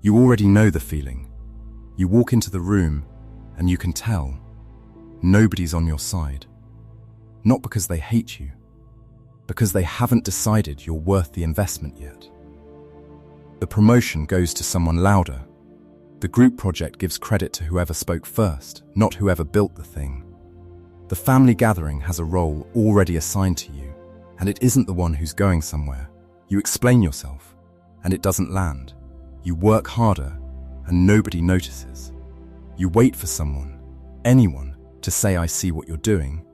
You already know the feeling. You walk into the room and you can tell nobody's on your side. Not because they hate you, because they haven't decided you're worth the investment yet. The promotion goes to someone louder. The group project gives credit to whoever spoke first, not whoever built the thing. The family gathering has a role already assigned to you, and it isn't the one who's going somewhere. You explain yourself, and it doesn't land. You work harder, and nobody notices. You wait for someone, anyone, to say, "I see what you're doing.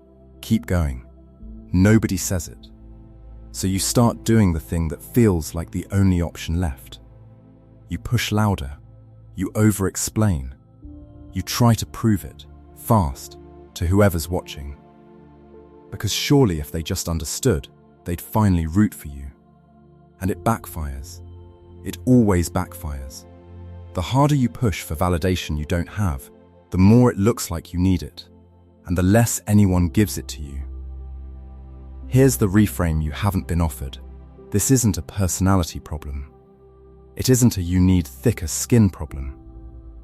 Keep going." Nobody says it. So you start doing the thing that feels like the only option left. You push louder. You over-explain. You try to prove it, fast, to whoever's watching. Because surely if they just understood, they'd finally root for you. And it backfires. It always backfires. The harder you push for validation you don't have, the more it looks like you need it, and the less anyone gives it to you. Here's the reframe you haven't been offered. This isn't a personality problem. It isn't a "you need thicker skin" problem.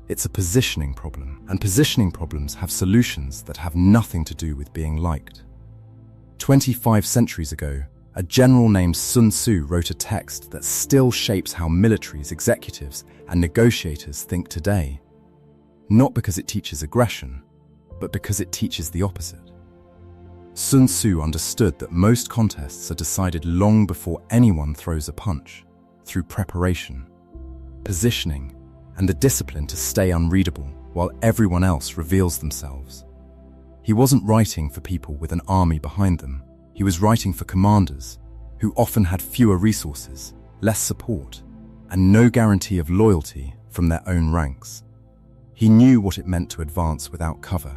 It's a positioning problem, and positioning problems have solutions that have nothing to do with being liked. 25 centuries ago, a general named Sun Tzu wrote a text that still shapes how militaries, executives, and negotiators think today. Not because it teaches aggression, but because it teaches the opposite. Sun Tzu understood that most contests are decided long before anyone throws a punch, through preparation, positioning, and the discipline to stay unreadable while everyone else reveals themselves. He wasn't writing for people with an army behind them. He was writing for commanders who often had fewer resources, less support, and no guarantee of loyalty from their own ranks. He knew what it meant to advance without cover.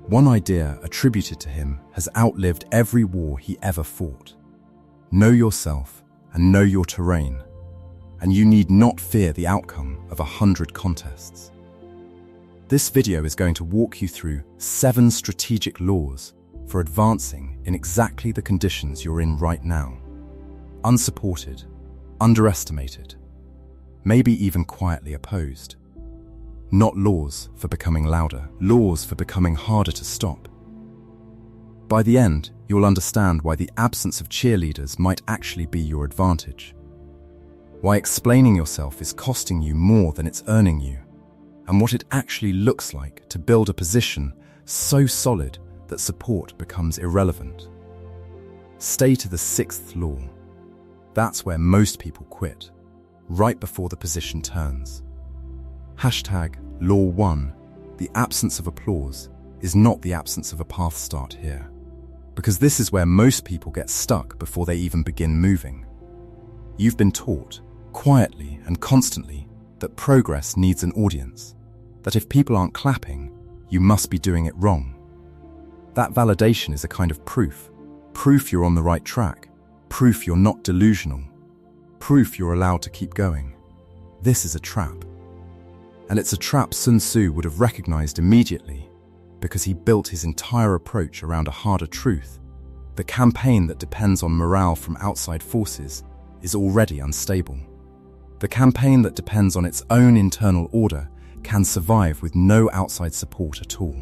One idea attributed to him has outlived every war he ever fought. Know yourself and know your terrain, and you need not fear the outcome of 100 contests. This video is going to walk you through 7 strategic laws for advancing in exactly the conditions you're in right now. Unsupported, underestimated, maybe even quietly opposed. Not laws for becoming louder, laws for becoming harder to stop. By the end, you'll understand why the absence of cheerleaders might actually be your advantage. Why explaining yourself is costing you more than it's earning you, and what it actually looks like to build a position so solid that support becomes irrelevant. Stay to the 6th law. That's where most people quit, right before the position turns. #Law 1, the absence of applause is not the absence of a path start here, because this is where most people get stuck before they even begin moving. You've been taught, quietly and constantly, that progress needs an audience, that if people aren't clapping, you must be doing it wrong. That validation is a kind of proof you're on the right track, proof you're not delusional, proof you're allowed to keep going. This is a trap. And it's a trap Sun Tzu would have recognized immediately, because he built his entire approach around a harder truth. The campaign that depends on morale from outside forces is already unstable. The campaign that depends on its own internal order can survive with no outside support at all.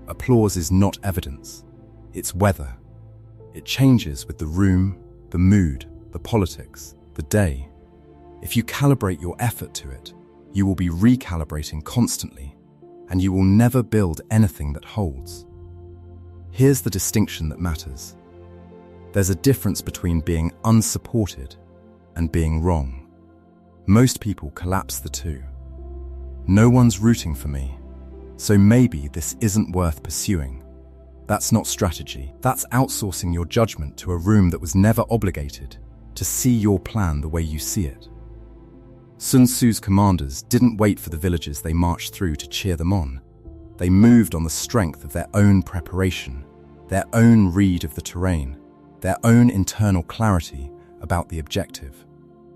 Applause is not evidence, it's weather. It changes with the room, the mood, the politics, the day. If you calibrate your effort to it, you will be recalibrating constantly, and you will never build anything that holds. Here's the distinction that matters. There's a difference between being unsupported and being wrong. Most people collapse the two. No one's rooting for me, so maybe this isn't worth pursuing. That's not strategy. That's outsourcing your judgment to a room that was never obligated to see your plan the way you see it. Sun Tzu's commanders didn't wait for the villages they marched through to cheer them on. They moved on the strength of their own preparation, their own read of the terrain, their own internal clarity about the objective.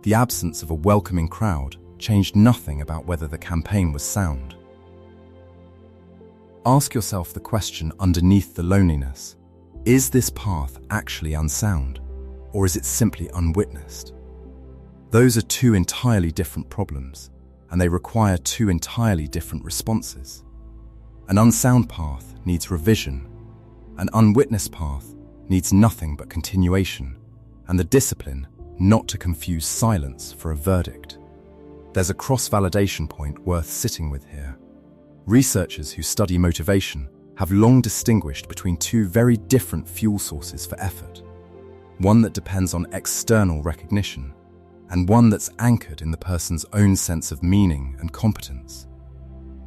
The absence of a welcoming crowd changed nothing about whether the campaign was sound. Ask yourself the question underneath the loneliness. Is this path actually unsound, or is it simply unwitnessed? Those are 2 entirely different problems. and they require two entirely different responses. An unsound path needs revision. An unwitnessed path needs nothing but continuation, and the discipline not to confuse silence for a verdict. There's a cross-validation point worth sitting with here. Researchers who study motivation have long distinguished between two very different fuel sources for effort. One that depends on external recognition, and one that's anchored in the person's own sense of meaning and competence.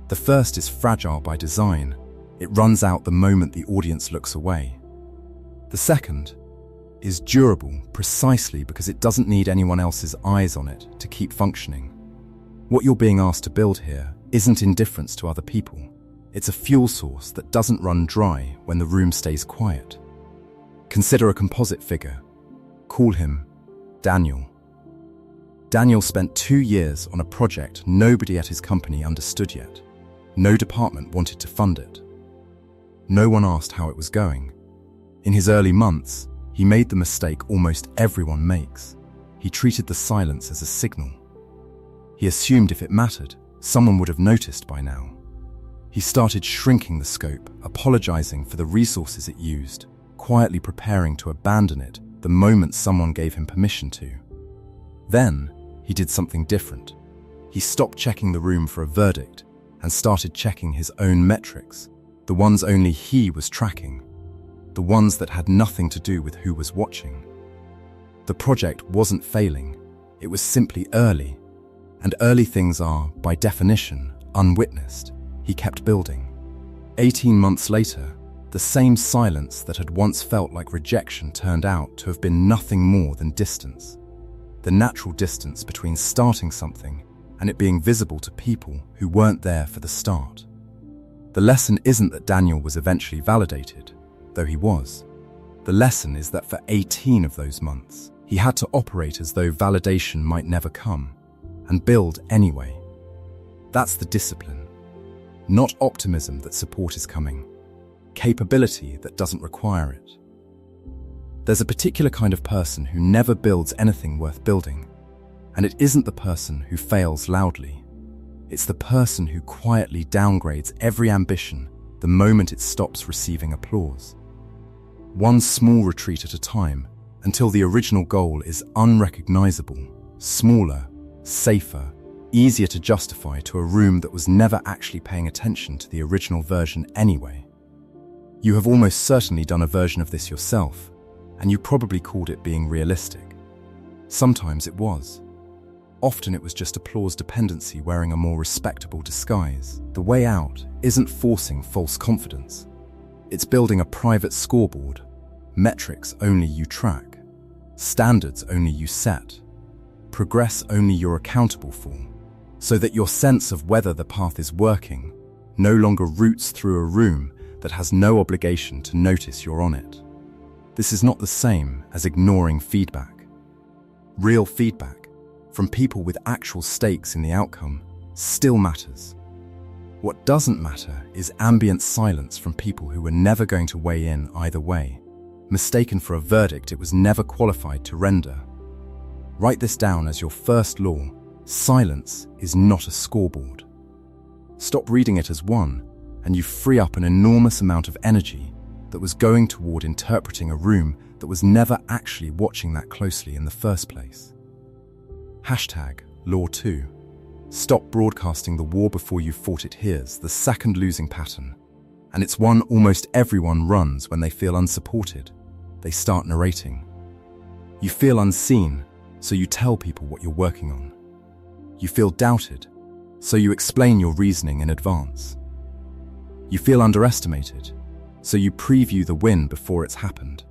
The first is fragile by design. It runs out the moment the audience looks away. The second is durable precisely because it doesn't need anyone else's eyes on it to keep functioning. What you're being asked to build here isn't indifference to other people. It's a fuel source that doesn't run dry when the room stays quiet. Consider a composite figure. Call him Daniel. Daniel spent 2 years on a project nobody at his company understood yet. No department wanted to fund it. No one asked how it was going. In his early months, he made the mistake almost everyone makes. He treated the silence as a signal. He assumed if it mattered, someone would have noticed by now. He started shrinking the scope, apologizing for the resources it used, quietly preparing to abandon it the moment someone gave him permission to. Then, he did something different. He stopped checking the room for a verdict and started checking his own metrics, the ones only he was tracking, the ones that had nothing to do with who was watching. The project wasn't failing, it was simply early, and early things are, by definition, unwitnessed. He kept building. 18 months later, the same silence that had once felt like rejection turned out to have been nothing more than distance. The natural distance between starting something and it being visible to people who weren't there for the start. The lesson isn't that Daniel was eventually validated, though he was. The lesson is that for 18 of those months, he had to operate as though validation might never come, and build anyway. That's the discipline. Not optimism that support is coming. Capability that doesn't require it. There's a particular kind of person who never builds anything worth building, and it isn't the person who fails loudly. It's the person who quietly downgrades every ambition the moment it stops receiving applause. One small retreat at a time until the original goal is unrecognizable, smaller, safer, easier to justify to a room that was never actually paying attention to the original version anyway. You have almost certainly done a version of this yourself, and you probably called it being realistic. Sometimes it was. Often it was just applause dependency wearing a more respectable disguise. The way out isn't forcing false confidence. It's building a private scoreboard, metrics only you track, standards only you set, progress only you're accountable for, so that your sense of whether the path is working no longer roots through a room that has no obligation to notice you're on it. This is not the same as ignoring feedback. Real feedback, from people with actual stakes in the outcome, still matters. What doesn't matter is ambient silence from people who were never going to weigh in either way, mistaken for a verdict it was never qualified to render. Write this down as your first law: silence is not a scoreboard. Stop reading it as one, and you free up an enormous amount of energy that was going toward interpreting a room that was never actually watching that closely in the first place. #Law 2. Stop broadcasting the war before you fought it. Here's the second losing pattern, and it's one almost everyone runs when they feel unsupported. They start narrating. You feel unseen, so you tell people what you're working on. You feel doubted, so you explain your reasoning in advance. You feel underestimated, so you preview the win before it's happened,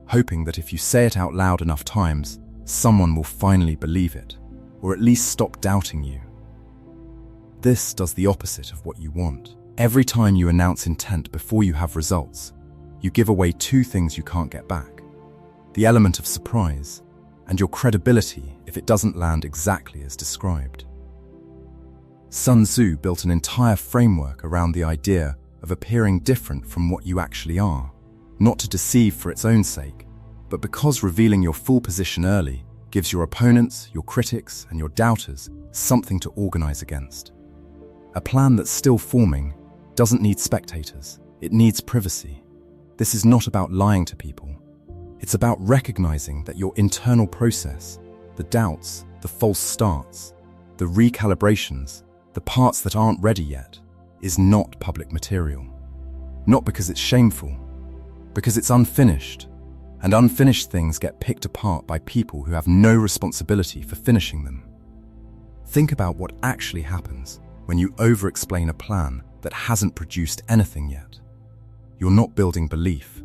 hoping that if you say it out loud enough times, someone will finally believe it, or at least stop doubting you. This does the opposite of what you want. Every time you announce intent before you have results, you give away two things you can't get back: the element of surprise and your credibility if it doesn't land exactly as described. Sun Tzu built an entire framework around the idea of appearing different from what you actually are, not to deceive for its own sake, but because revealing your full position early gives your opponents, your critics, and your doubters something to organize against. A plan that's still forming doesn't need spectators. It needs privacy. This is not about lying to people. It's about recognizing that your internal process, the doubts, the false starts, the recalibrations, the parts that aren't ready yet, is not public material. Not because it's shameful, because it's unfinished, and unfinished things get picked apart by people who have no responsibility for finishing them. Think about what actually happens when you over-explain a plan that hasn't produced anything yet. You're not building belief.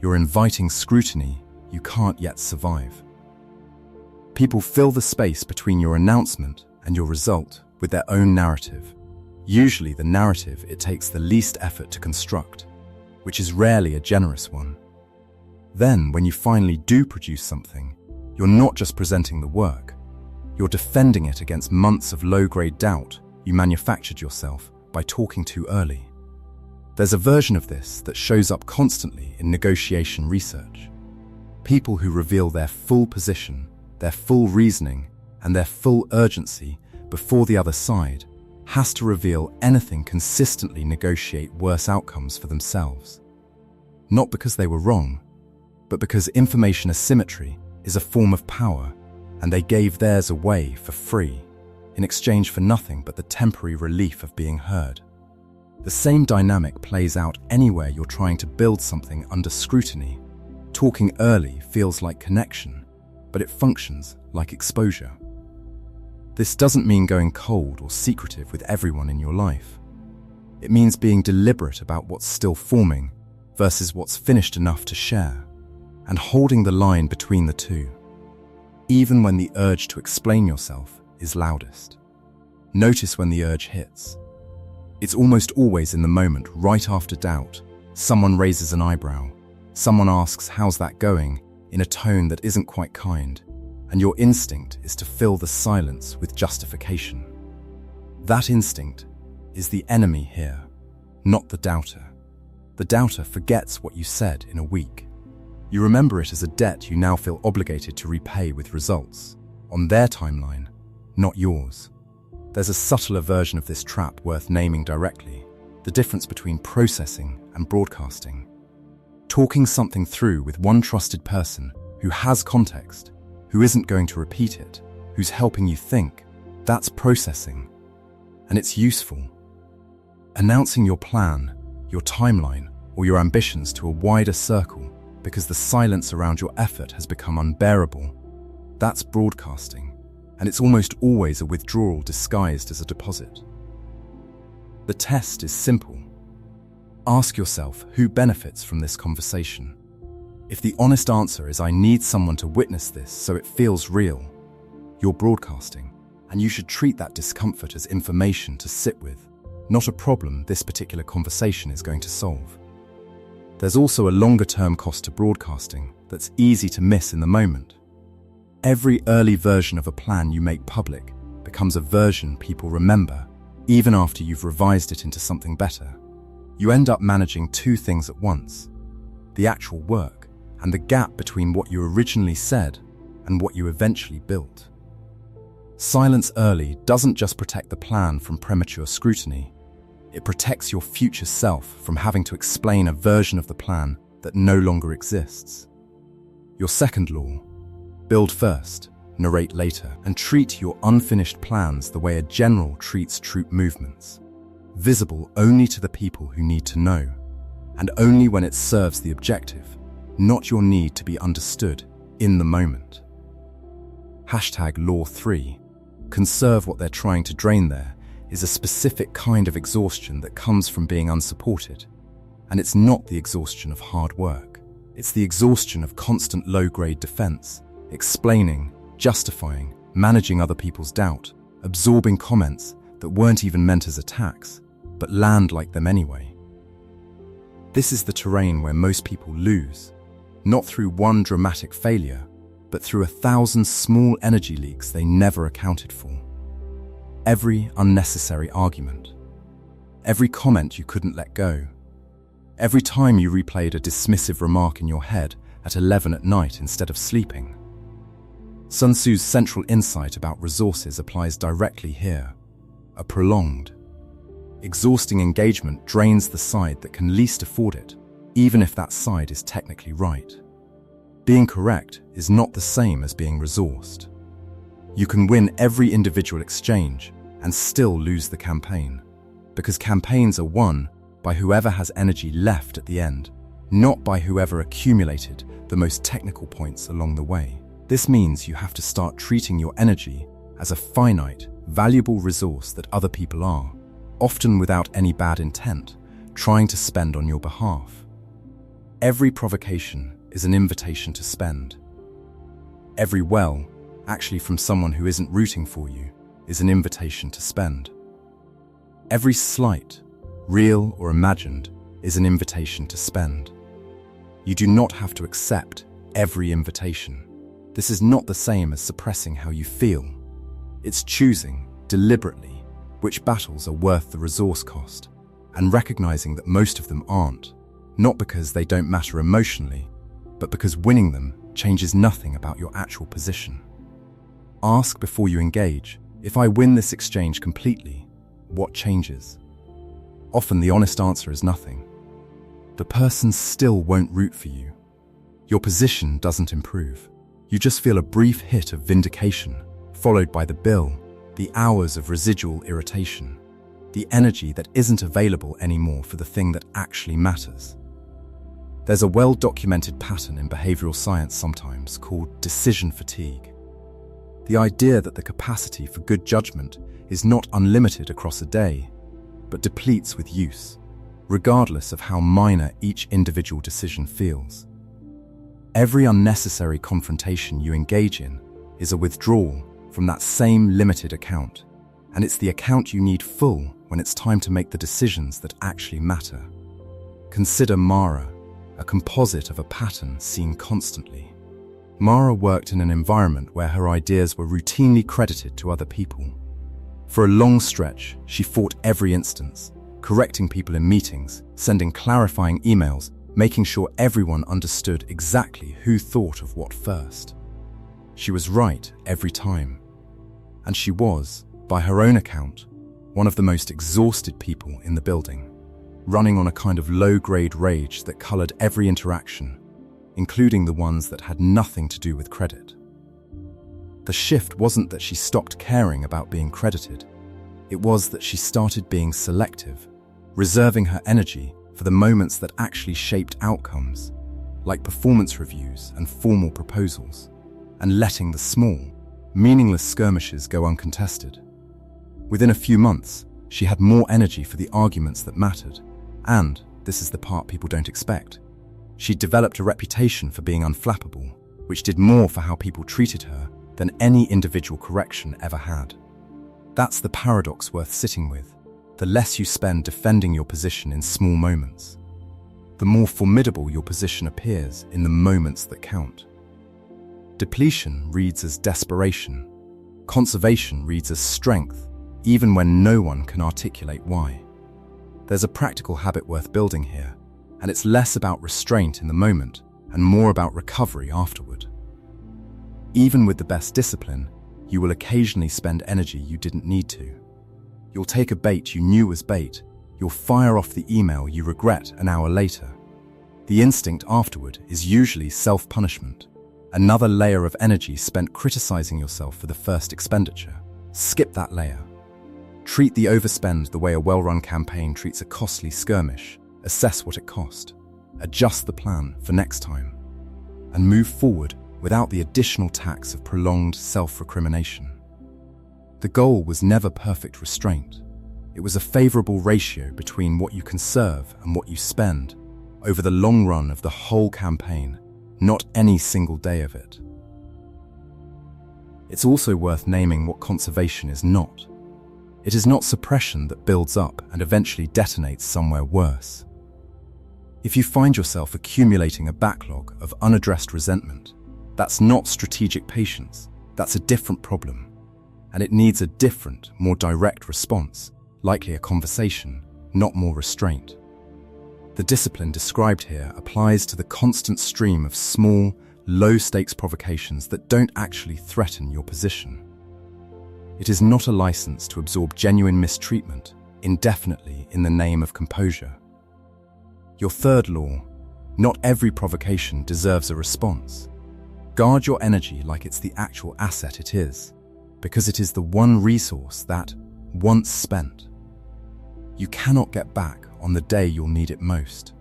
You're inviting scrutiny you can't yet survive. People fill the space between your announcement and your result with their own narrative, usually the narrative it takes the least effort to construct, which is rarely a generous one. Then, when you finally do produce something, you're not just presenting the work, you're defending it against months of low-grade doubt you manufactured yourself by talking too early. There's a version of this that shows up constantly in negotiation research. People who reveal their full position, their full reasoning, and their full urgency before the other side has to reveal anything consistently negotiate worse outcomes for themselves. Not because they were wrong, but because information asymmetry is a form of power, and they gave theirs away for free, in exchange for nothing but the temporary relief of being heard. The same dynamic plays out anywhere you're trying to build something under scrutiny. Talking early feels like connection, but it functions like exposure. This doesn't mean going cold or secretive with everyone in your life. It means being deliberate about what's still forming versus what's finished enough to share, and holding the line between the two, even when the urge to explain yourself is loudest. Notice when the urge hits. It's almost always in the moment right after doubt. Someone raises an eyebrow. Someone asks, "How's that going?" in a tone that isn't quite kind, and your instinct is to fill the silence with justification. That instinct is the enemy here, not the doubter. The doubter forgets what you said in a week. You remember it as a debt you now feel obligated to repay with results, on their timeline, not yours. There's a subtler version of this trap worth naming directly: the difference between processing and broadcasting. Talking something through with one trusted person who has context, who isn't going to repeat it, who's helping you think, that's processing. And it's useful. Announcing your plan, your timeline, or your ambitions to a wider circle because the silence around your effort has become unbearable, that's broadcasting. And it's almost always a withdrawal disguised as a deposit. The test is simple. Ask yourself who benefits from this conversation. If the honest answer is "I need someone to witness this so it feels real," you're broadcasting, and you should treat that discomfort as information to sit with, not a problem this particular conversation is going to solve. There's also a longer-term cost to broadcasting that's easy to miss in the moment. Every early version of a plan you make public becomes a version people remember, even after you've revised it into something better. You end up managing two things at once: the actual work and the gap between what you originally said and what you eventually built. Silence early doesn't just protect the plan from premature scrutiny, it protects your future self from having to explain a version of the plan that no longer exists. Your second law: build first, narrate later, and treat your unfinished plans the way a general treats troop movements. Visible only to the people who need to know, and only when it serves the objective, not your need to be understood in the moment. Law 3. Conserve what they're trying to drain there is a specific kind of exhaustion that comes from being unsupported. And it's not the exhaustion of hard work. It's the exhaustion of constant low-grade defense, explaining, justifying, managing other people's doubt, absorbing comments that weren't even meant as attacks, but land like them anyway. This is the terrain where most people lose, not through one dramatic failure, but through 1,000 small energy leaks they never accounted for. Every unnecessary argument, every comment you couldn't let go, every time you replayed a dismissive remark in your head at 11 at night instead of sleeping. Sun Tzu's central insight about resources applies directly here. A prolonged, exhausting engagement drains the side that can least afford it, even if that side is technically right. Being correct is not the same as being resourced. You can win every individual exchange and still lose the campaign, because campaigns are won by whoever has energy left at the end, not by whoever accumulated the most technical points along the way. This means you have to start treating your energy as a finite, valuable resource that other people are, often without any bad intent, trying to spend on your behalf. Every provocation is an invitation to spend. Every well, actually from someone who isn't rooting for you, is an invitation to spend. Every slight, real or imagined, is an invitation to spend. You do not have to accept every invitation. This is not the same as suppressing how you feel. It's choosing, deliberately, which battles are worth the resource cost, and recognizing that most of them aren't, not because they don't matter emotionally, but because winning them changes nothing about your actual position. Ask before you engage, if I win this exchange completely, what changes? Often the honest answer is nothing. The person still won't root for you. Your position doesn't improve. You just feel a brief hit of vindication, followed by the bill, the hours of residual irritation, the energy that isn't available anymore for the thing that actually matters. There's a well-documented pattern in behavioral science sometimes called decision fatigue. The idea that the capacity for good judgment is not unlimited across a day, but depletes with use, regardless of how minor each individual decision feels. Every unnecessary confrontation you engage in is a withdrawal from that same limited account, and it's the account you need full when it's time to make the decisions that actually matter. Consider Mara, a composite of a pattern seen constantly. Mara worked in an environment where her ideas were routinely credited to other people. For a long stretch, she fought every instance, correcting people in meetings, sending clarifying emails, making sure everyone understood exactly who thought of what first. She was right every time. And she was, by her own account, one of the most exhausted people in the building, running on a kind of low-grade rage that colored every interaction, including the ones that had nothing to do with credit. The shift wasn't that she stopped caring about being credited. It was that she started being selective, reserving her energy for the moments that actually shaped outcomes, like performance reviews and formal proposals, and letting the small, meaningless skirmishes go uncontested. Within a few months, she had more energy for the arguments that mattered, and, this is the part people don't expect, she developed a reputation for being unflappable, which did more for how people treated her than any individual correction ever had. That's the paradox worth sitting with. The less you spend defending your position in small moments, the more formidable your position appears in the moments that count. Depletion reads as desperation. Conservation reads as strength, even when no one can articulate why. There's a practical habit worth building here, and it's less about restraint in the moment and more about recovery afterward. Even with the best discipline, you will occasionally spend energy you didn't need to. You'll take a bait you knew was bait. You'll fire off the email you regret an hour later. The instinct afterward is usually self-punishment, another layer of energy spent criticizing yourself for the first expenditure. Skip that layer. Treat the overspend the way a well-run campaign treats a costly skirmish. Assess what it cost. Adjust the plan for next time. And move forward without the additional tax of prolonged self-recrimination. The goal was never perfect restraint. It was a favorable ratio between what you conserve and what you spend over the long run of the whole campaign, not any single day of it. It's also worth naming what conservation is not. It is not suppression that builds up and eventually detonates somewhere worse. If you find yourself accumulating a backlog of unaddressed resentment, that's not strategic patience, that's a different problem. And it needs a different, more direct response, likely a conversation, not more restraint. The discipline described here applies to the constant stream of small, low-stakes provocations that don't actually threaten your position. It is not a license to absorb genuine mistreatment indefinitely in the name of composure. Your third law: not every provocation deserves a response. Guard your energy like it's the actual asset it is, because it is the one resource that, once spent, you cannot get back on the day you'll need it most.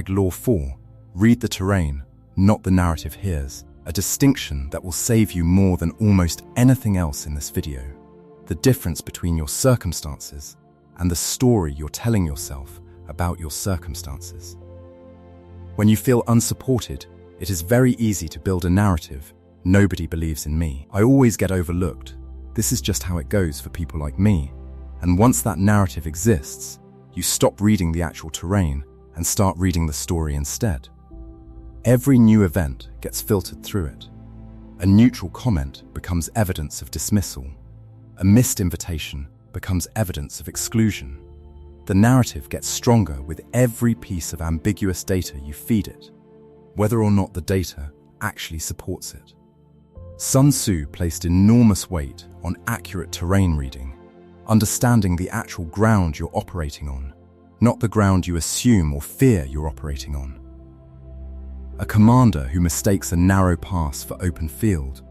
#Law 4, read the terrain, not the narrative hears, a distinction that will save you more than almost anything else in this video. The difference between your circumstances and the story you're telling yourself about your circumstances. When you feel unsupported, it is very easy to build a narrative. Nobody believes in me. I always get overlooked. This is just how it goes for people like me. And once that narrative exists, you stop reading the actual terrain and start reading the story instead. Every new event gets filtered through it. A neutral comment becomes evidence of dismissal. A missed invitation becomes evidence of exclusion. The narrative gets stronger with every piece of ambiguous data you feed it, whether or not the data actually supports it. Sun Tzu placed enormous weight on accurate terrain reading, understanding the actual ground you're operating on, not the ground you assume or fear you're operating on. A commander who mistakes a narrow pass for open field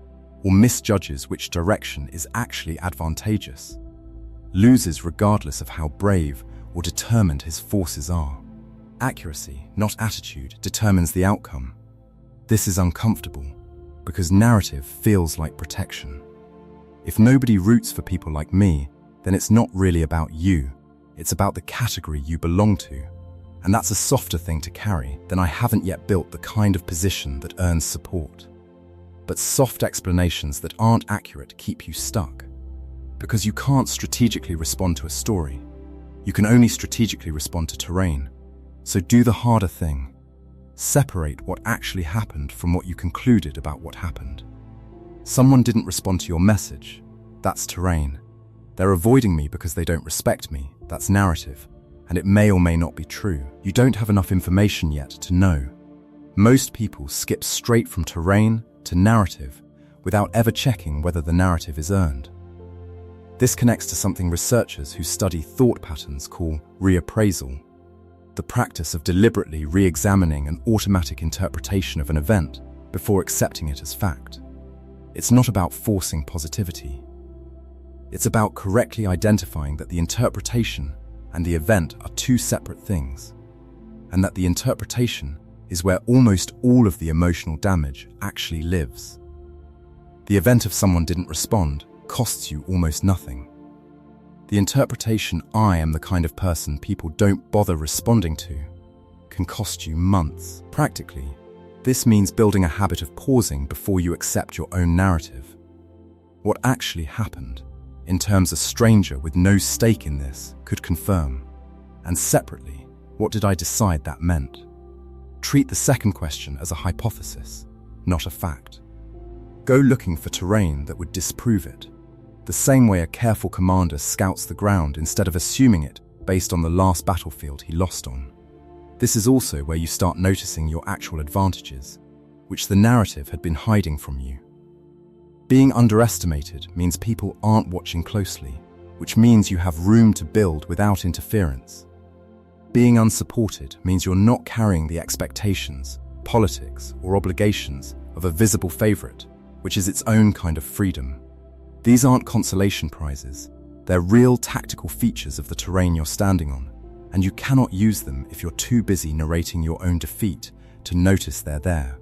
or misjudges which direction is actually advantageous loses regardless of how brave or determined his forces are. Accuracy, not attitude, determines the outcome. This is uncomfortable because narrative feels like protection. If nobody roots for people like me, then it's not really about you. It's about the category you belong to. And that's a softer thing to carry than I haven't yet built the kind of position that earns support. But soft explanations that aren't accurate keep you stuck. Because you can't strategically respond to a story. You can only strategically respond to terrain. So do the harder thing. Separate what actually happened from what you concluded about what happened. Someone didn't respond to your message. That's terrain. They're avoiding me because they don't respect me. That's narrative. And it may or may not be true. You don't have enough information yet to know. Most people skip straight from terrain to narrative without ever checking whether the narrative is earned. This connects to something researchers who study thought patterns call reappraisal, the practice of deliberately re-examining an automatic interpretation of an event before accepting it as fact. It's not about forcing positivity. It's about correctly identifying that the interpretation and the event are two separate things, and that the interpretation is where almost all of the emotional damage actually lives. The event of someone didn't respond costs you almost nothing. The interpretation "I am the kind of person people don't bother responding to" can cost you months. Practically, this means building a habit of pausing before you accept your own narrative. What actually happened, in terms a stranger with no stake in this could confirm? And separately, what did I decide that meant? Treat the second question as a hypothesis, not a fact. Go looking for terrain that would disprove it, the same way a careful commander scouts the ground instead of assuming it based on the last battlefield he lost on. This is also where you start noticing your actual advantages, which the narrative had been hiding from you. Being underestimated means people aren't watching closely, which means you have room to build without interference. Being unsupported means you're not carrying the expectations, politics, or obligations of a visible favorite, which is its own kind of freedom. These aren't consolation prizes. They're real tactical features of the terrain you're standing on, and you cannot use them if you're too busy narrating your own defeat to notice they're there.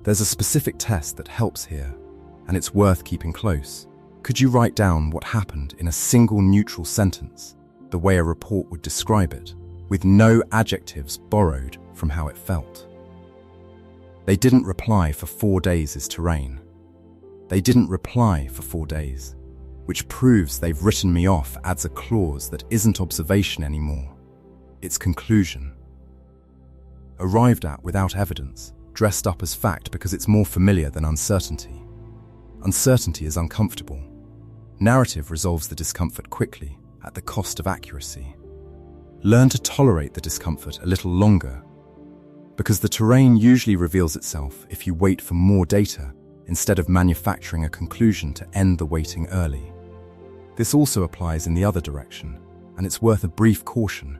There's a specific test that helps here, and it's worth keeping close. Could you write down what happened in a single neutral sentence, the way a report would describe it, with no adjectives borrowed from how it felt? They didn't reply for 4 days is terrain. They didn't reply for 4 days, which proves they've written me off adds a clause that isn't observation anymore. It's conclusion. Arrived at without evidence, dressed up as fact because it's more familiar than uncertainty. Uncertainty is uncomfortable. Narrative resolves the discomfort quickly, at the cost of accuracy. Learn to tolerate the discomfort a little longer, Because the terrain usually reveals itself if you wait for more data instead of manufacturing a conclusion to end the waiting early. This also applies in the other direction, and it's worth a brief caution.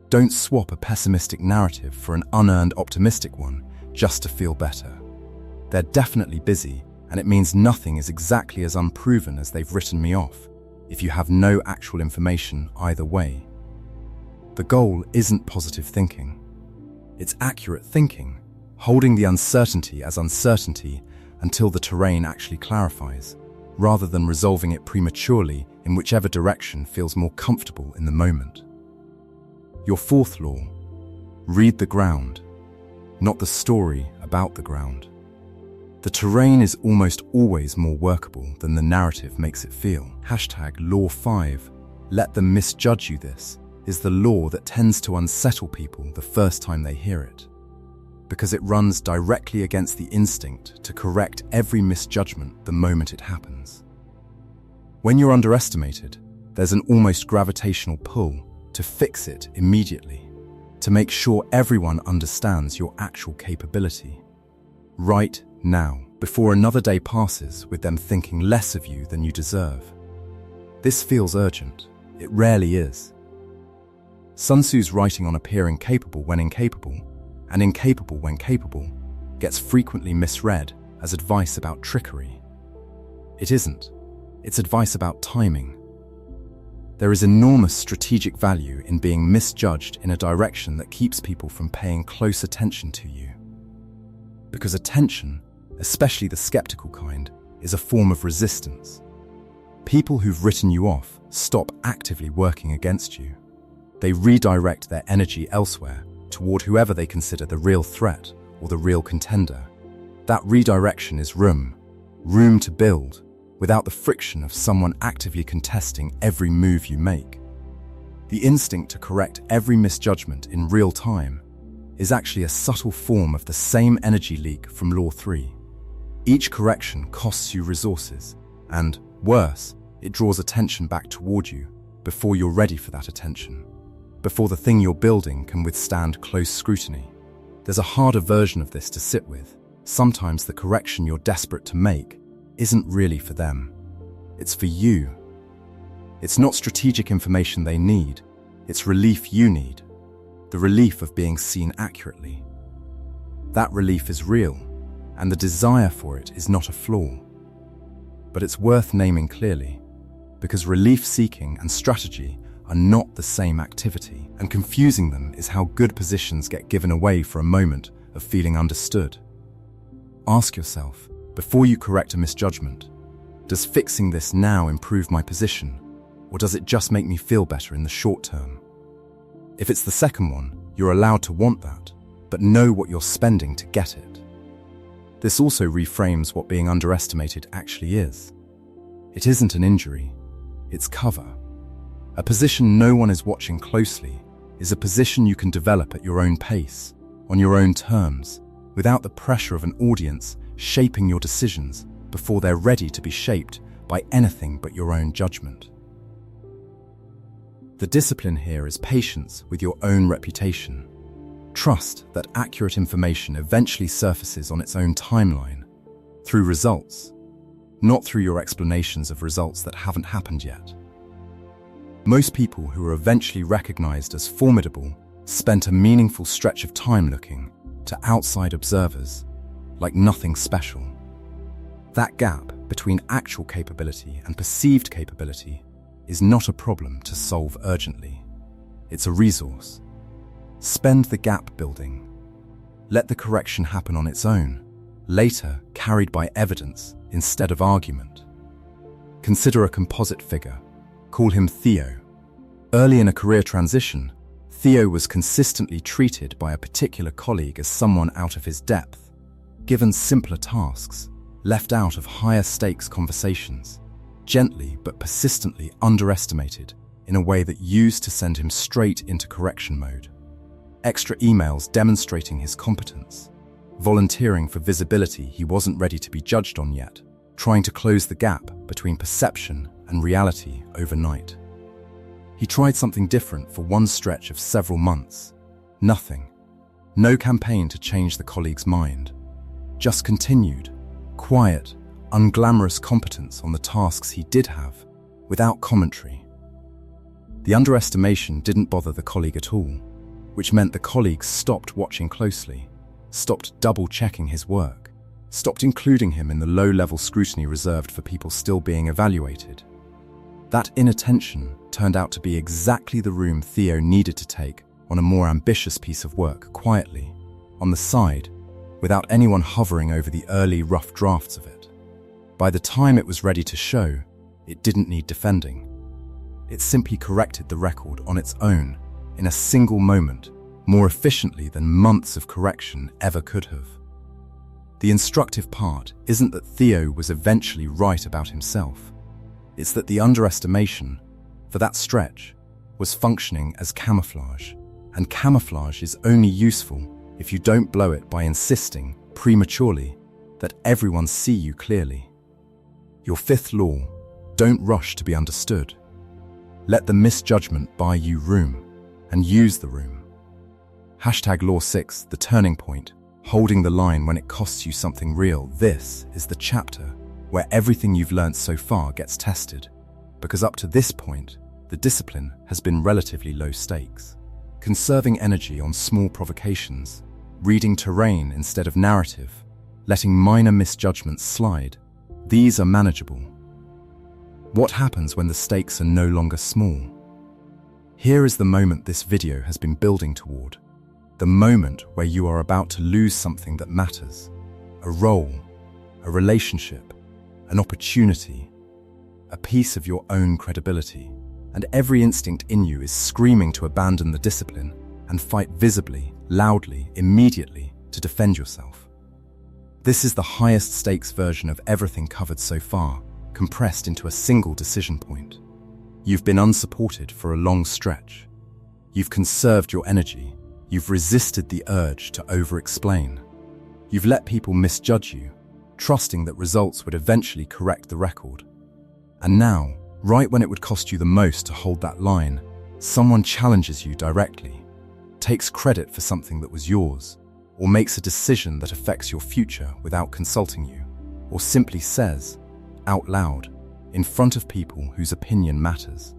Don't swap a pessimistic narrative for an unearned optimistic one just to feel better. They're definitely busy, and it means nothing is exactly as unproven as they've written me off if you have no actual information either way. The goal isn't positive thinking. It's accurate thinking, holding the uncertainty as uncertainty until the terrain actually clarifies, rather than resolving it prematurely in whichever direction feels more comfortable in the moment. Your fourth law: read the ground, not the story about the ground. The terrain is almost always more workable than the narrative makes it feel. #Law 5, let them misjudge you. This is the law that tends to unsettle people the first time they hear it, because it runs directly against the instinct to correct every misjudgment the moment it happens. When you're underestimated, there's an almost gravitational pull to fix it immediately, to make sure everyone understands your actual capability. Right now, before another day passes with them thinking less of you than you deserve. This feels urgent. It rarely is. Sun Tzu's writing on appearing capable when incapable, and incapable when capable, gets frequently misread as advice about trickery. It isn't. It's advice about timing. There is enormous strategic value in being misjudged in a direction that keeps people from paying close attention to you. Because attention, especially the skeptical kind, is a form of resistance. People who've written you off stop actively working against you. They redirect their energy elsewhere toward whoever they consider the real threat or the real contender. That redirection is room to build, without the friction of someone actively contesting every move you make. The instinct to correct every misjudgment in real time is actually a subtle form of the same energy leak from Law 3. Each correction costs you resources, and, worse, it draws attention back toward you before you're ready for that attention, before the thing you're building can withstand close scrutiny. There's a harder version of this to sit with. Sometimes the correction you're desperate to make isn't really for them. It's for you. It's not strategic information they need. It's relief you need. The relief of being seen accurately. That relief is real, and the desire for it is not a flaw. But it's worth naming clearly, because relief-seeking and strategy are not the same activity, and confusing them is how good positions get given away for a moment of feeling understood. Ask yourself, before you correct a misjudgment, does fixing this now improve my position, or does it just make me feel better in the short term? If it's the second one, you're allowed to want that, but know what you're spending to get it. This also reframes what being underestimated actually is. It isn't an injury, it's cover. A position no one is watching closely is a position you can develop at your own pace, on your own terms, without the pressure of an audience shaping your decisions before they're ready to be shaped by anything but your own judgment. The discipline here is patience with your own reputation. Trust that accurate information eventually surfaces on its own timeline, through results, not through your explanations of results that haven't happened yet. Most people who are eventually recognized as formidable spent a meaningful stretch of time looking, to outside observers, like nothing special. That gap between actual capability and perceived capability is not a problem to solve urgently. It's a resource. Spend the gap building. Let the correction happen on its own, later carried by evidence instead of argument. Consider a composite figure. Call him Theo. Early in a career transition, Theo was consistently treated by a particular colleague as someone out of his depth, given simpler tasks, left out of higher stakes conversations, gently but persistently underestimated in a way that used to send him straight into correction mode. Extra emails demonstrating his competence, volunteering for visibility he wasn't ready to be judged on yet, trying to close the gap between perception and reality overnight. He tried something different for one stretch of several months. Nothing. No campaign to change the colleague's mind. Just continued, quiet, unglamorous competence on the tasks he did have, without commentary. The underestimation didn't bother the colleague at all, which meant the colleague stopped watching closely, stopped double-checking his work, stopped including him in the low-level scrutiny reserved for people still being evaluated. That inattention turned out to be exactly the room Theo needed to take on a more ambitious piece of work, quietly, on the side, without anyone hovering over the early rough drafts of it. By the time it was ready to show, it didn't need defending. It simply corrected the record on its own, in a single moment, more efficiently than months of correction ever could have. The instructive part isn't that Theo was eventually right about himself. It's that the underestimation, for that stretch, was functioning as camouflage, and camouflage is only useful if you don't blow it by insisting, prematurely, that everyone see you clearly. Your fifth law: don't rush to be understood. Let the misjudgment buy you room, and use the room. #Law 6, the turning point, holding the line when it costs you something real. This is the chapter where everything you've learnt so far gets tested, because up to this point, the discipline has been relatively low stakes. Conserving energy on small provocations, reading terrain instead of narrative, letting minor misjudgments slide, these are manageable. What happens when the stakes are no longer small? Here is the moment this video has been building toward. The moment where you are about to lose something that matters. A role, a relationship, an opportunity, a piece of your own credibility. And every instinct in you is screaming to abandon the discipline and fight visibly, loudly, immediately to defend yourself. This is the highest stakes version of everything covered so far, compressed into a single decision point. You've been unsupported for a long stretch. You've conserved your energy. You've resisted the urge to over-explain. You've let people misjudge you, trusting that results would eventually correct the record. And now, right when it would cost you the most to hold that line, someone challenges you directly, takes credit for something that was yours, or makes a decision that affects your future without consulting you, or simply says, out loud, in front of people whose opinion matters,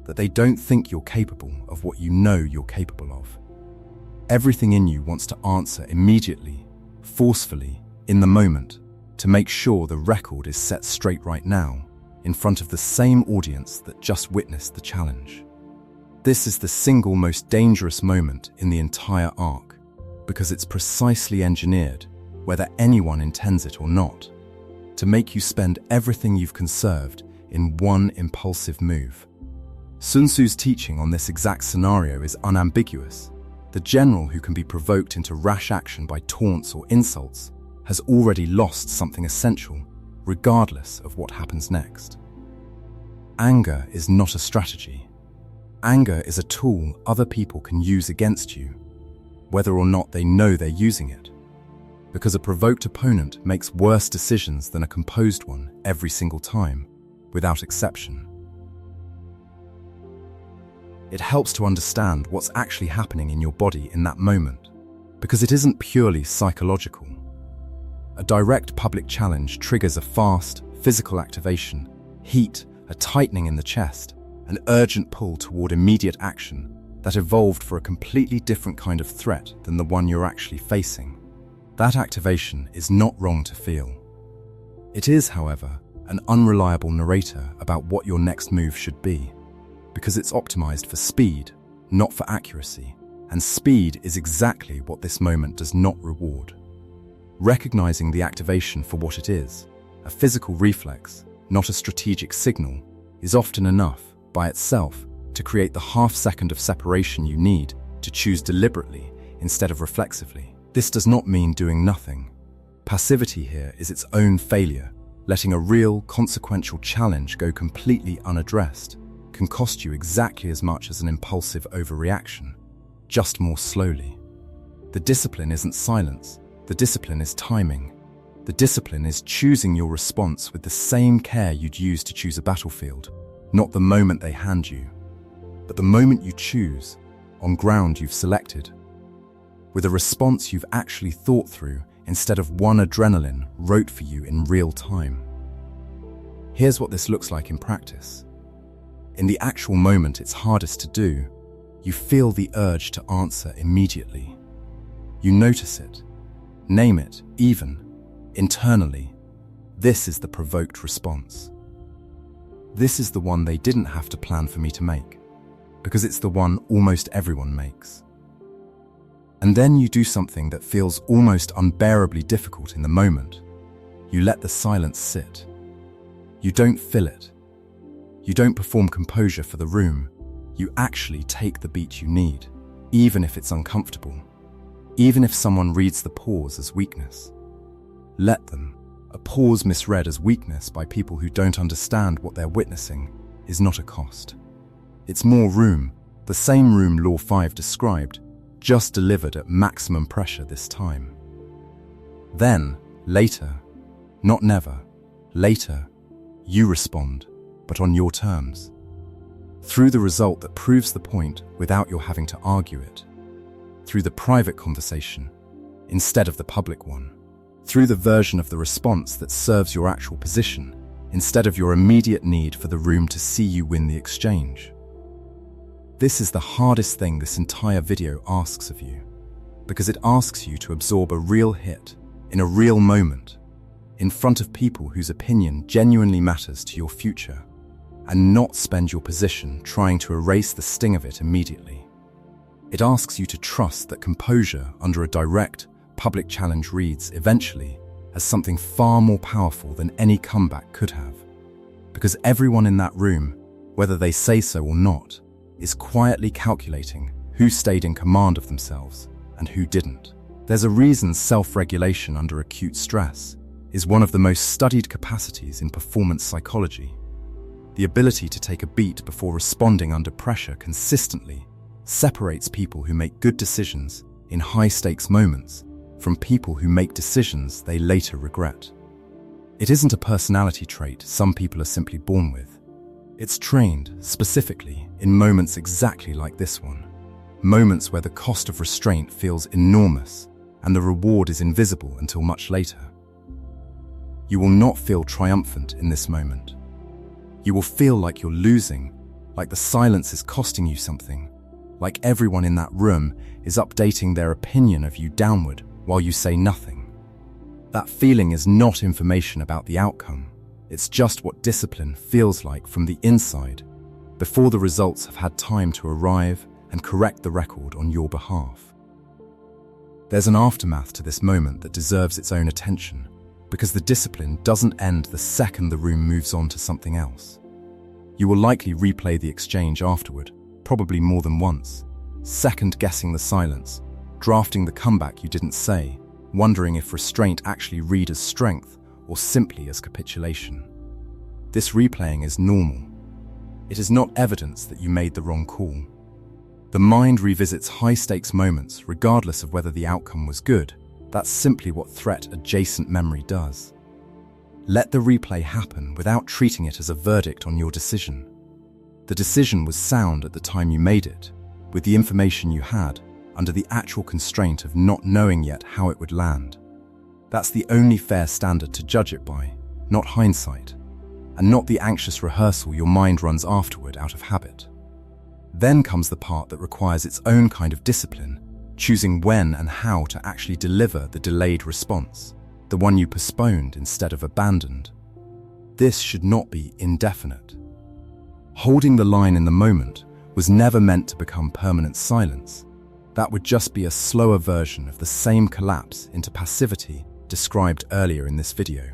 that they don't think you're capable of what you know you're capable of. Everything in you wants to answer immediately, forcefully, in the moment, to make sure the record is set straight right now, in front of the same audience that just witnessed the challenge. This is the single most dangerous moment in the entire arc, because it's precisely engineered, whether anyone intends it or not, to make you spend everything you've conserved in one impulsive move. Sun Tzu's teaching on this exact scenario is unambiguous. The general who can be provoked into rash action by taunts or insults has already lost something essential, regardless of what happens next. Anger is not a strategy. Anger is a tool other people can use against you, whether or not they know they're using it. Because a provoked opponent makes worse decisions than a composed one every single time, without exception. It helps to understand what's actually happening in your body in that moment, because it isn't purely psychological. A direct public challenge triggers a fast, physical activation, heat, a tightening in the chest, an urgent pull toward immediate action that evolved for a completely different kind of threat than the one you're actually facing. That activation is not wrong to feel. It is, however, an unreliable narrator about what your next move should be, because it's optimized for speed, not for accuracy, and speed is exactly what this moment does not reward. Recognizing the activation for what it is, a physical reflex, not a strategic signal, is often enough, by itself, to create the half-second of separation you need to choose deliberately instead of reflexively. This does not mean doing nothing. Passivity here is its own failure. Letting a real, consequential challenge go completely unaddressed can cost you exactly as much as an impulsive overreaction, just more slowly. The discipline isn't silence. The discipline is timing. The discipline is choosing your response with the same care you'd use to choose a battlefield, not the moment they hand you, but the moment you choose, on ground you've selected. with a response you've actually thought through instead of one adrenaline wrote for you in real time. Here's what this looks like in practice. In the actual moment it's hardest to do, you feel the urge to answer immediately. You notice it, name it, even internally. This is the provoked response. This is the one they didn't have to plan for me to make, because it's the one almost everyone makes. And then you do something that feels almost unbearably difficult in the moment. You let the silence sit. You don't fill it. You don't perform composure for the room. You actually take the beat you need, even if it's uncomfortable, even if someone reads the pause as weakness. Let them. A pause misread as weakness by people who don't understand what they're witnessing is not a cost. It's more room, the same room Law 5 described, just delivered at maximum pressure this time. Then, later, not never, later, you respond, but on your terms. Through the result that proves the point without your having to argue it. Through the private conversation, instead of the public one. Through the version of the response that serves your actual position, instead of your immediate need for the room to see you win the exchange. This is the hardest thing this entire video asks of you, because it asks you to absorb a real hit, in a real moment, in front of people whose opinion genuinely matters to your future, and not spend your position trying to erase the sting of it immediately. It asks you to trust that composure under a direct, public challenge reads, eventually, as something far more powerful than any comeback could have. Because everyone in that room, whether they say so or not, is quietly calculating who stayed in command of themselves and who didn't. There's a reason self-regulation under acute stress is one of the most studied capacities in performance psychology. The ability to take a beat before responding under pressure consistently separates people who make good decisions in high-stakes moments from people who make decisions they later regret. It isn't a personality trait some people are simply born with. It's trained, specifically, in moments exactly like this one. Moments where the cost of restraint feels enormous and the reward is invisible until much later. You will not feel triumphant in this moment. You will feel like you're losing, like the silence is costing you something, like everyone in that room is updating their opinion of you downward while you say nothing. That feeling is not information about the outcome. It's just what discipline feels like from the inside, before the results have had time to arrive and correct the record on your behalf. There's an aftermath to this moment that deserves its own attention, because the discipline doesn't end the second the room moves on to something else. You will likely replay the exchange afterward, probably more than once, second-guessing the silence, drafting the comeback you didn't say, wondering if restraint actually read as strength or simply as capitulation. This replaying is normal. It is not evidence that you made the wrong call. The mind revisits high-stakes moments regardless of whether the outcome was good. That's simply what threat-adjacent memory does. Let the replay happen without treating it as a verdict on your decision. The decision was sound at the time you made it, with the information you had, under the actual constraint of not knowing yet how it would land. That's the only fair standard to judge it by, not hindsight, and not the anxious rehearsal your mind runs afterward out of habit. Then comes the part that requires its own kind of discipline, choosing when and how to actually deliver the delayed response, the one you postponed instead of abandoned. This should not be indefinite. Holding the line in the moment was never meant to become permanent silence. That would just be a slower version of the same collapse into passivity described earlier in this video.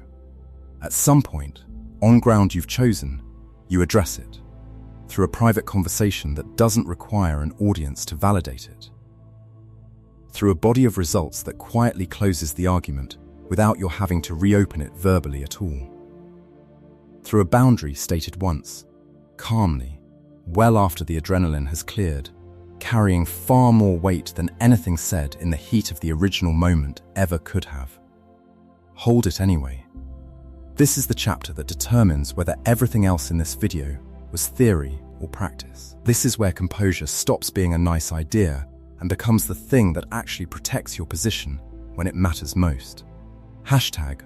At some point, on ground you've chosen, you address it, through a private conversation that doesn't require an audience to validate it. Through a body of results that quietly closes the argument without your having to reopen it verbally at all. Through a boundary stated once, calmly, well after the adrenaline has cleared, carrying far more weight than anything said in the heat of the original moment ever could have. Hold it anyway. This is the chapter that determines whether everything else in this video was theory or practice. This is where composure stops being a nice idea and becomes the thing that actually protects your position when it matters most.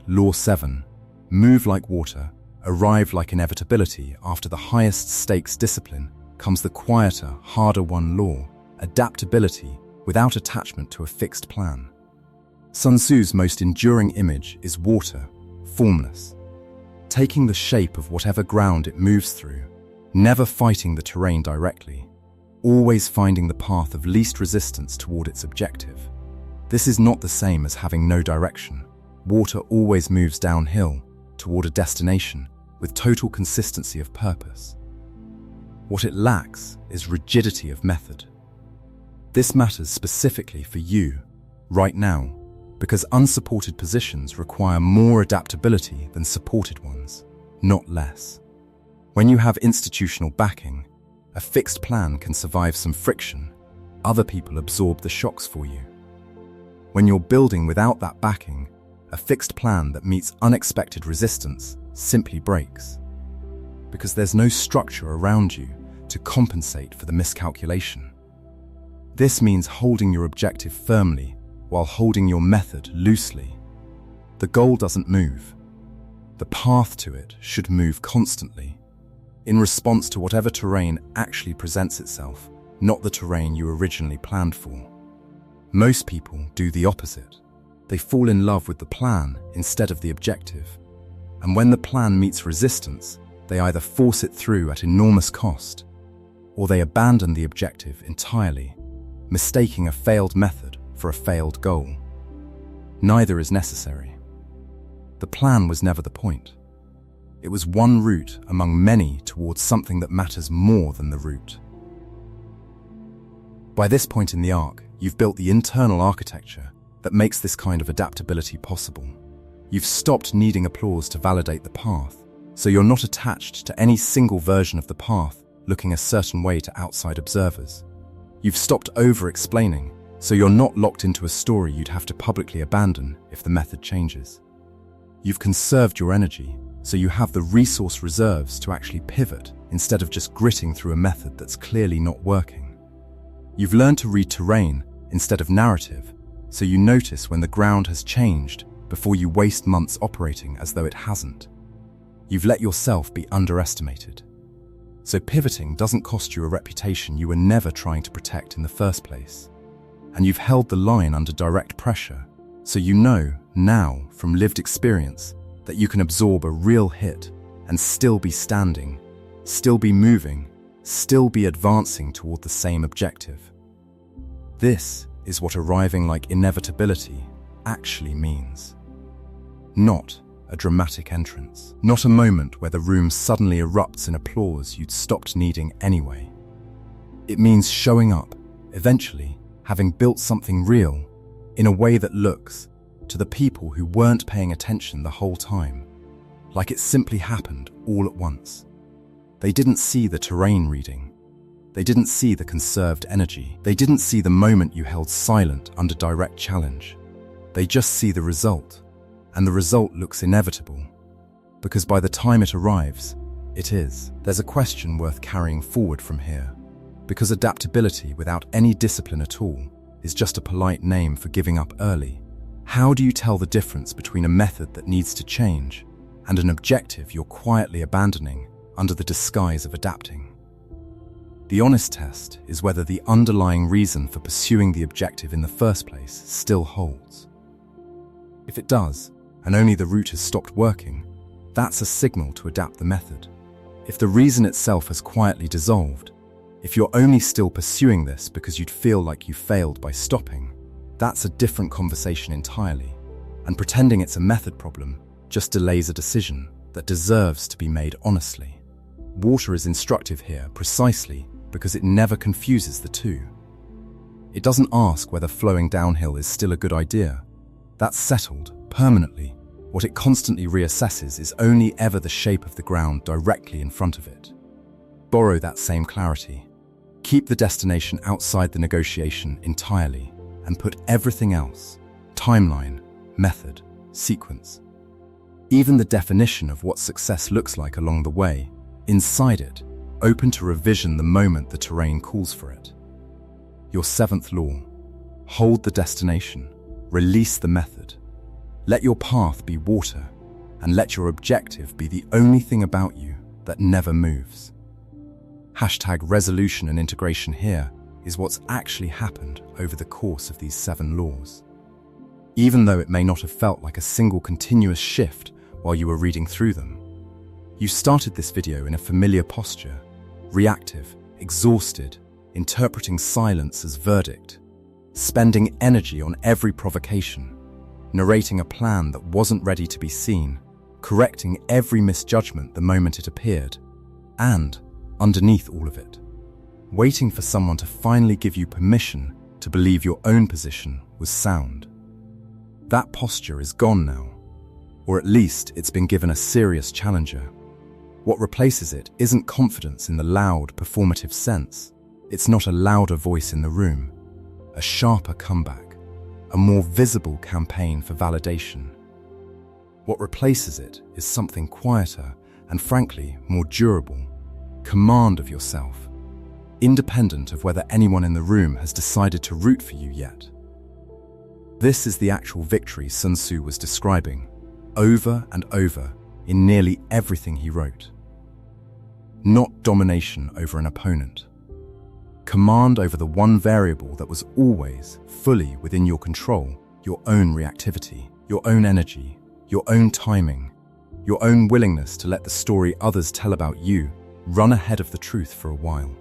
Law 7. Move like water, arrive like inevitability. After the highest stakes discipline comes the quieter, harder won law, adaptability without attachment to a fixed plan. Sun Tzu's most enduring image is water, formless, taking the shape of whatever ground it moves through, never fighting the terrain directly, always finding the path of least resistance toward its objective. This is not the same as having no direction. Water always moves downhill toward a destination with total consistency of purpose. What it lacks is rigidity of method. This matters specifically for you, right now, because unsupported positions require more adaptability than supported ones, not less. When you have institutional backing, a fixed plan can survive some friction. Other people absorb the shocks for you. When you're building without that backing, a fixed plan that meets unexpected resistance simply breaks, because there's no structure around you to compensate for the miscalculation. This means holding your objective firmly while holding your method loosely. The goal doesn't move. The path to it should move constantly, in response to whatever terrain actually presents itself, not the terrain you originally planned for. Most people do the opposite. They fall in love with the plan instead of the objective. And when the plan meets resistance, they either force it through at enormous cost, or they abandon the objective entirely, mistaking a failed method for a failed goal. Neither is necessary. The plan was never the point. It was one route among many towards something that matters more than the route. By this point in the arc, you've built the internal architecture that makes this kind of adaptability possible. You've stopped needing applause to validate the path, so you're not attached to any single version of the path looking a certain way to outside observers. You've stopped over-explaining, so you're not locked into a story you'd have to publicly abandon if the method changes. You've conserved your energy, so you have the resource reserves to actually pivot instead of just gritting through a method that's clearly not working. You've learned to read terrain instead of narrative, so you notice when the ground has changed before you waste months operating as though it hasn't. You've let yourself be underestimated. So pivoting doesn't cost you a reputation you were never trying to protect in the first place. And you've held the line under direct pressure, so you know now from lived experience that you can absorb a real hit and still be standing, still be moving, still be advancing toward the same objective. This is what arriving like inevitability actually means. Not a dramatic entrance, not a moment where the room suddenly erupts in applause you'd stopped needing anyway. It means showing up, eventually having built something real, in a way that looks, to the people who weren't paying attention the whole time, like it simply happened all at once. They didn't see the terrain reading. They didn't see the conserved energy. They didn't see the moment you held silent under direct challenge. They just see the result, and the result looks inevitable, because by the time it arrives, it is. There's a question worth carrying forward from here, because adaptability without any discipline at all is just a polite name for giving up early. How do you tell the difference between a method that needs to change and an objective you're quietly abandoning under the disguise of adapting? The honest test is whether the underlying reason for pursuing the objective in the first place still holds. If it does, and only the route has stopped working, that's a signal to adapt the method. If the reason itself has quietly dissolved, if you're only still pursuing this because you'd feel like you failed by stopping, that's a different conversation entirely, and pretending it's a method problem just delays a decision that deserves to be made honestly. Water is instructive here precisely because it never confuses the two. It doesn't ask whether flowing downhill is still a good idea. That's settled, permanently. What it constantly reassesses is only ever the shape of the ground directly in front of it. Borrow that same clarity. Keep the destination outside the negotiation entirely, and put everything else, timeline, method, sequence, even the definition of what success looks like along the way, inside it, open to revision the moment the terrain calls for it. Your seventh law: hold the destination, release the method. Let your path be water, and let your objective be the only thing about you that never moves. #resolution and integration here is what's actually happened over the course of these 7 laws. Even though it may not have felt like a single continuous shift while you were reading through them, you started this video in a familiar posture, reactive, exhausted, interpreting silence as verdict, spending energy on every provocation, narrating a plan that wasn't ready to be seen, correcting every misjudgment the moment it appeared, and, underneath all of it, waiting for someone to finally give you permission to believe your own position was sound. That posture is gone now, or at least it's been given a serious challenger. What replaces it isn't confidence in the loud, performative sense. It's not a louder voice in the room, a sharper comeback, a more visible campaign for validation. What replaces it is something quieter and, frankly, more durable: command of yourself, independent of whether anyone in the room has decided to root for you yet. This is the actual victory Sun Tzu was describing, over and over, in nearly everything he wrote. Not domination over an opponent. Command over the one variable that was always fully within your control: your own reactivity, your own energy, your own timing, your own willingness to let the story others tell about you run ahead of the truth for a while,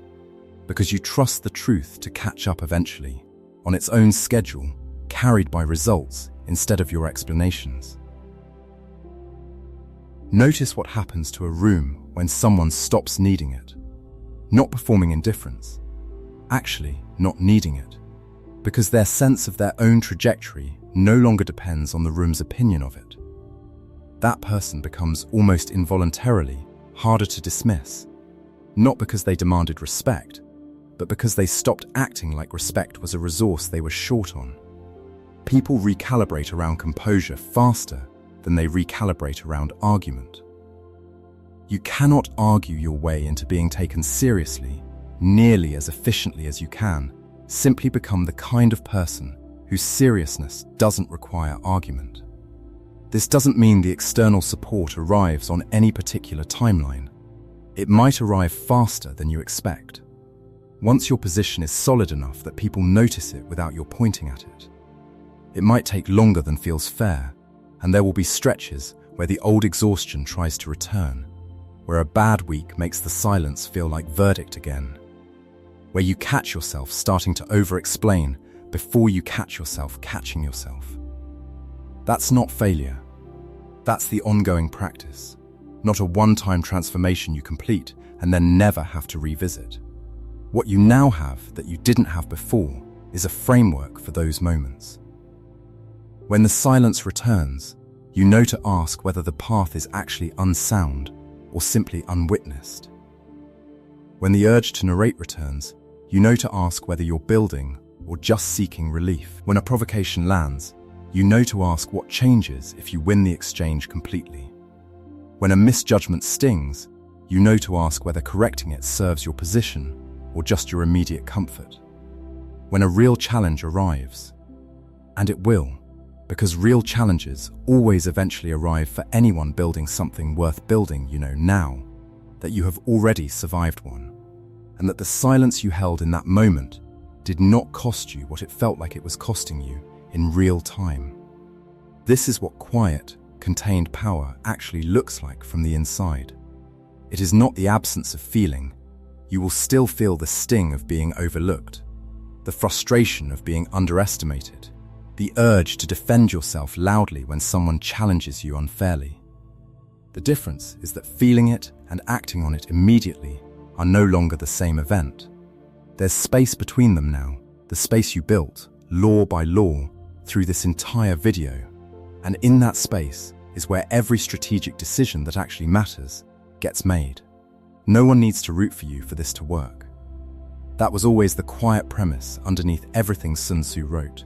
because you trust the truth to catch up eventually, on its own schedule, carried by results instead of your explanations. Notice what happens to a room when someone stops needing it. Not performing indifference, actually not needing it, because their sense of their own trajectory no longer depends on the room's opinion of it. That person becomes almost involuntarily harder to dismiss, not because they demanded respect, but because they stopped acting like respect was a resource they were short on. People recalibrate around composure faster than they recalibrate around argument. You cannot argue your way into being taken seriously nearly as efficiently as you can. Simply become the kind of person whose seriousness doesn't require argument. This doesn't mean the external support arrives on any particular timeline. It might arrive faster than you expect, once your position is solid enough that people notice it without your pointing at it. It might take longer than feels fair, and there will be stretches where the old exhaustion tries to return, where a bad week makes the silence feel like verdict again, where you catch yourself starting to over-explain before you catch yourself catching yourself. That's not failure. That's the ongoing practice, not a one-time transformation you complete and then never have to revisit. What you now have that you didn't have before is a framework for those moments. When the silence returns, you know to ask whether the path is actually unsound or simply unwitnessed. When the urge to narrate returns, you know to ask whether you're building or just seeking relief. When a provocation lands, you know to ask what changes if you win the exchange completely. When a misjudgment stings, you know to ask whether correcting it serves your position or just your immediate comfort. When a real challenge arrives, and it will, because real challenges always eventually arrive for anyone building something worth building, you know now that you have already survived one, and that the silence you held in that moment did not cost you what it felt like it was costing you in real time. This is what quiet, contained power actually looks like from the inside. It is not the absence of feeling. You will still feel the sting of being overlooked, the frustration of being underestimated, the urge to defend yourself loudly when someone challenges you unfairly. The difference is that feeling it and acting on it immediately are no longer the same event. There's space between them now, the space you built, law by law, through this entire video. And in that space is where every strategic decision that actually matters gets made. No one needs to root for you for this to work. That was always the quiet premise underneath everything Sun Tzu wrote.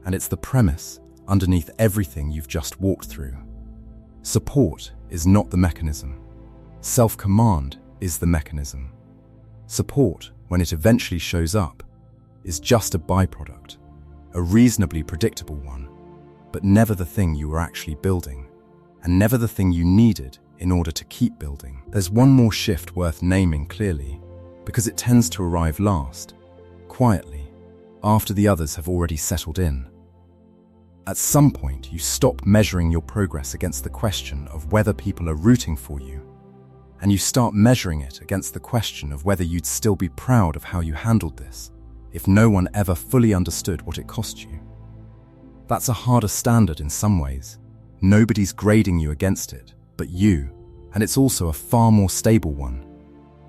And it's the premise underneath everything you've just walked through. Support is not the mechanism. Self-command is the mechanism. Support, when it eventually shows up, is just a byproduct, a reasonably predictable one, but never the thing you were actually building, and never the thing you needed in order to keep building. There's one more shift worth naming clearly, because it tends to arrive last, quietly, after the others have already settled in. At some point, you stop measuring your progress against the question of whether people are rooting for you, and you start measuring it against the question of whether you'd still be proud of how you handled this if no one ever fully understood what it cost you. That's a harder standard in some ways. Nobody's grading you against it, but you, and it's also a far more stable one,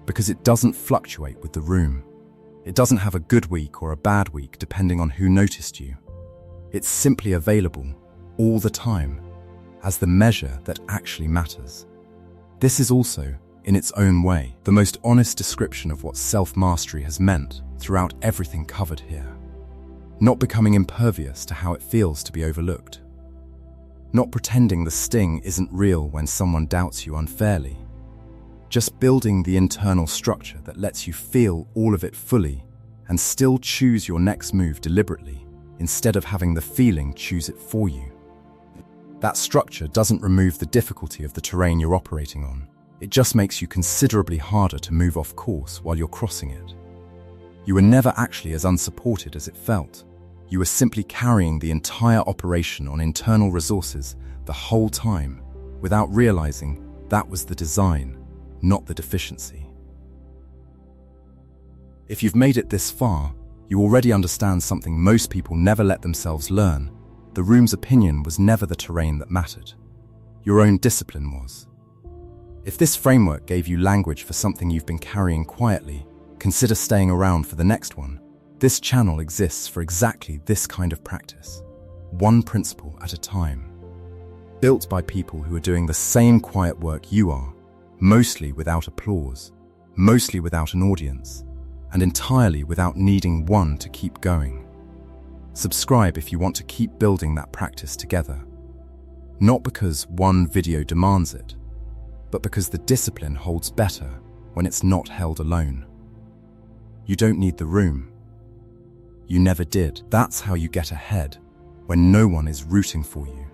because it doesn't fluctuate with the room. It doesn't have a good week or a bad week depending on who noticed you. It's simply available, all the time, as the measure that actually matters. This is also, in its own way, the most honest description of what self-mastery has meant throughout everything covered here. Not becoming impervious to how it feels to be overlooked. Not pretending the sting isn't real when someone doubts you unfairly. Just building the internal structure that lets you feel all of it fully and still choose your next move deliberately instead of having the feeling choose it for you. That structure doesn't remove the difficulty of the terrain you're operating on. It just makes you considerably harder to move off course while you're crossing it. You were never actually as unsupported as it felt. You were simply carrying the entire operation on internal resources the whole time without realizing that was the design, not the deficiency. If you've made it this far, you already understand something most people never let themselves learn. The room's opinion was never the terrain that mattered. Your own discipline was. If this framework gave you language for something you've been carrying quietly, consider staying around for the next one. This channel exists for exactly this kind of practice, one principle at a time. Built by people who are doing the same quiet work you are, mostly without applause, mostly without an audience, and entirely without needing one to keep going. Subscribe if you want to keep building that practice together. Not because one video demands it, but because the discipline holds better when it's not held alone. You don't need the room. You never did. That's how you get ahead, when no one is rooting for you.